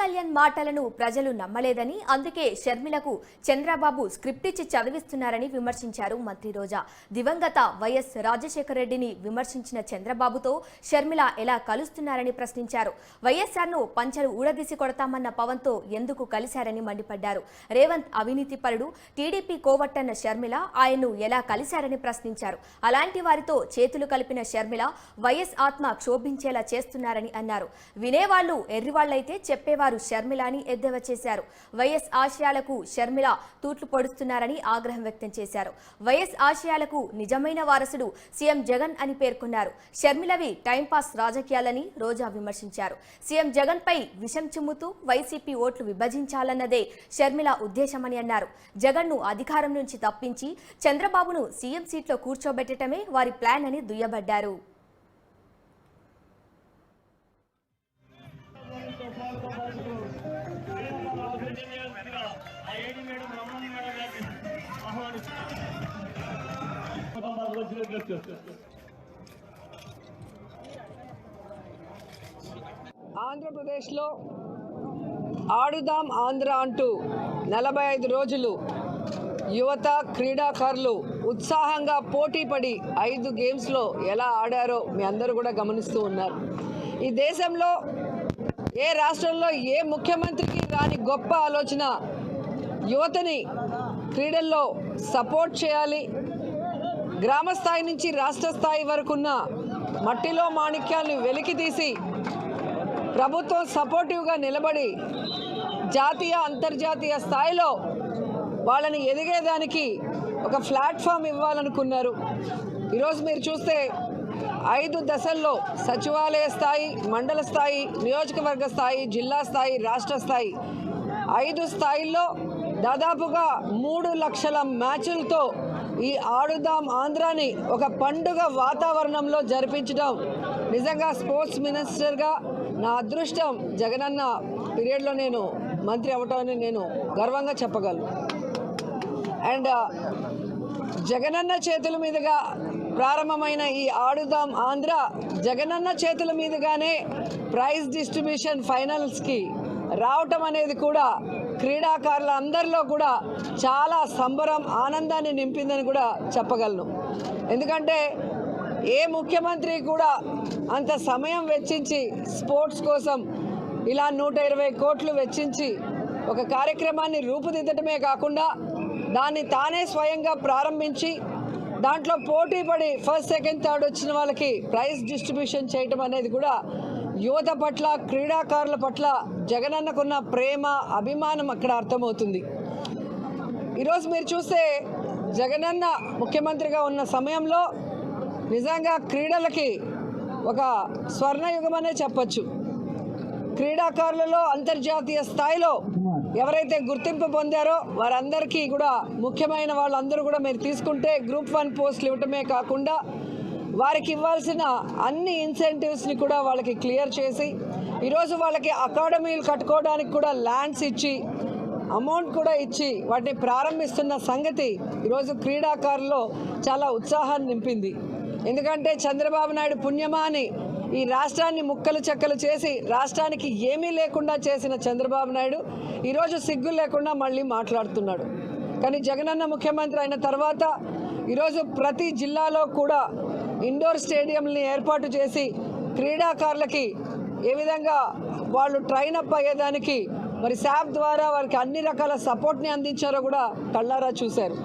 కళ్యాణ్ మాటలను ప్రజలు నమ్మలేదని, అందుకే షర్మిలకు చంద్రబాబు స్క్రిప్ట్ ఇచ్చి చదివిస్తున్నారని విమర్శించారు మంత్రి రోజా. దివంగత వైఎస్ రాజశేఖర రెడ్డిని విమర్శించిన చంద్రబాబుతో షర్మిల ఎలా కలుస్తున్నారని ప్రశ్నించారు. వైఎస్ఆర్ను పంచలు ఊడదీసి కొడతామన్న పవన్తో ఎందుకు కలిశారని మండిపడ్డారు. రేవంత్ అవినీతి పరుడు, టీడీపీ కోవట్టన్న షర్మిల ఆయన్ను ఎలా కలిశారని ప్రశ్నించారు. అలాంటి వారితో చేతులు కలిపిన షర్మిల వైఎస్ ఆత్మ క్షోభించేలా చేస్తున్నారని అన్నారు. వినేవాళ్లు ఎర్రివాళ్లైతే చెప్పేవారు షర్మిల అని ఎద్దేవా చేశారు. వైఎస్ ఆశయాలకు షర్మిల తూట్లు పొడుస్తున్నారని ఆగ్రహం వ్యక్తం చేశారు. వైఎస్ ఆశయాలకు నిజమైన వారసుడు సీఎం జగన్ అని పేర్కొన్నారు. షర్మిలవి టైంపాస్ రాజకీయాలని రోజా విమర్శించారు. సీఎం జగన్ పై విషం చిమ్ముతూ వైసీపీ ఓట్లు విభజించాలన్నదే షర్మిల ఉద్దేశమని అన్నారు. జగన్ ను అధికారం నుంచి తప్పించి చంద్రబాబును సీఎం సీట్లో కూర్చోబెట్టడమే వారి ప్లాన్ అని దుయ్యబడ్డారు. ఆంధ్రప్రదేశ్లో ఆడుదాం ఆంధ్ర అంటూ 45 రోజులు యువత క్రీడాకారులు ఉత్సాహంగా పోటీపడి 5 గేమ్స్లో ఎలా ఆడారో మీ అందరూ కూడా గమనిస్తూ ఉన్నారు. ఈ దేశంలో ఏ రాష్ట్రంలో ఏ ముఖ్యమంత్రికి రాని గొప్ప ఆలోచన యువతని క్రీడల్లో సపోర్ట్ చేయాలి. గ్రామ స్థాయి నుంచి రాష్ట్ర స్థాయి వరకున్న మట్టిలో మాణిక్యాలను వెలికితీసి ప్రభుత్వం సపోర్టివ్గా నిలబడి జాతీయ అంతర్జాతీయ స్థాయిలో వాళ్ళని ఎదిగేదానికి ఒక ప్లాట్ఫామ్ ఇవ్వాలనుకున్నారు. ఈరోజు మీరు చూస్తే 5 దశల్లో సచివాలయ స్థాయి, మండల స్థాయి, నియోజకవర్గ స్థాయి, జిల్లా స్థాయి, రాష్ట్ర స్థాయి 5 స్థాయిల్లో దాదాపుగా 3 లక్షల మ్యాచ్లతో ఈ ఆడుదాం ఆంధ్రాని ఒక పండుగ వాతావరణంలో జరిపించడం నిజంగా స్పోర్ట్స్ మినిస్టర్గా నా అదృష్టం. జగనన్న పీరియడ్లో నేను మంత్రి అవ్వటాన్ని నేను గర్వంగా చెప్పగలను. అండ్ జగనన్న చేతుల మీదుగా ప్రారంభమైన ఈ ఆడుదాం ఆంధ్ర జగనన్న చేతుల మీదుగానే ప్రైజ్ డిస్ట్రిబ్యూషన్ ఫైనల్స్కి రావటం అనేది కూడా క్రీడాకారుల అందరిలో కూడా చాలా సంబరం, ఆనందాన్ని నింపిందని కూడా చెప్పగలను. ఎందుకంటే ఏ ముఖ్యమంత్రి కూడా అంత సమయం వెచ్చించి స్పోర్ట్స్ కోసం ఇలా 120 కోట్లు వెచ్చించి ఒక కార్యక్రమాన్ని రూపుదిద్దటమే కాకుండా దాన్ని తానే స్వయంగా ప్రారంభించి దాంట్లో పోటీపడి ఫస్ట్, సెకండ్, థర్డ్ వచ్చిన వాళ్ళకి ప్రైజ్ డిస్ట్రిబ్యూషన్ చేయటం అనేది కూడా యువత పట్ల, క్రీడాకారుల పట్ల జగనన్నకున్న ప్రేమ, అభిమానం అక్కడ అర్థమవుతుంది. ఈరోజు మీరు చూస్తే జగనన్న ముఖ్యమంత్రిగా ఉన్న సమయంలో నిజంగా క్రీడలకి ఒక స్వర్ణయుగం అనే చెప్పచ్చు. క్రీడాకారులలో అంతర్జాతీయ స్థాయిలో ఎవరైతే గుర్తింపు పొందారో వారందరికీ కూడా ముఖ్యమైన వాళ్ళందరూ కూడా మీరు తీసుకుంటే గ్రూప్ 1 పోస్టులు ఇవ్వటమే కాకుండా వారికి ఇవ్వాల్సిన అన్ని ఇన్సెంటివ్స్ని కూడా వాళ్ళకి క్లియర్ చేసి ఈరోజు వాళ్ళకి అకాడమీలు కట్టుకోవడానికి కూడా ల్యాండ్స్ ఇచ్చి అమౌంట్ కూడా ఇచ్చి వాటిని ప్రారంభిస్తున్న సంగతి ఈరోజు క్రీడాకారుల్లో చాలా ఉత్సాహాన్ని నింపింది. ఎందుకంటే చంద్రబాబు నాయుడు పుణ్యమా అని ఈ రాష్ట్రాన్ని ముక్కలు చెక్కలు చేసి రాష్ట్రానికి ఏమీ లేకుండా చేసిన చంద్రబాబు నాయుడు ఈరోజు సిగ్గు లేకుండా మళ్ళీ మాట్లాడుతున్నాడు. కానీ జగనన్న ముఖ్యమంత్రి అయిన తర్వాత ఈరోజు ప్రతి జిల్లాలో కూడా ఇండోర్ స్టేడియంని ఏర్పాటు చేసి క్రీడాకారులకి ఏ విధంగా వాళ్ళు ట్రైన్ అప్ అయ్యేదానికి మరి శాప్ ద్వారా వారికి అన్ని రకాల సపోర్ట్ని అందించారో కూడా కళ్ళారా చూశారు.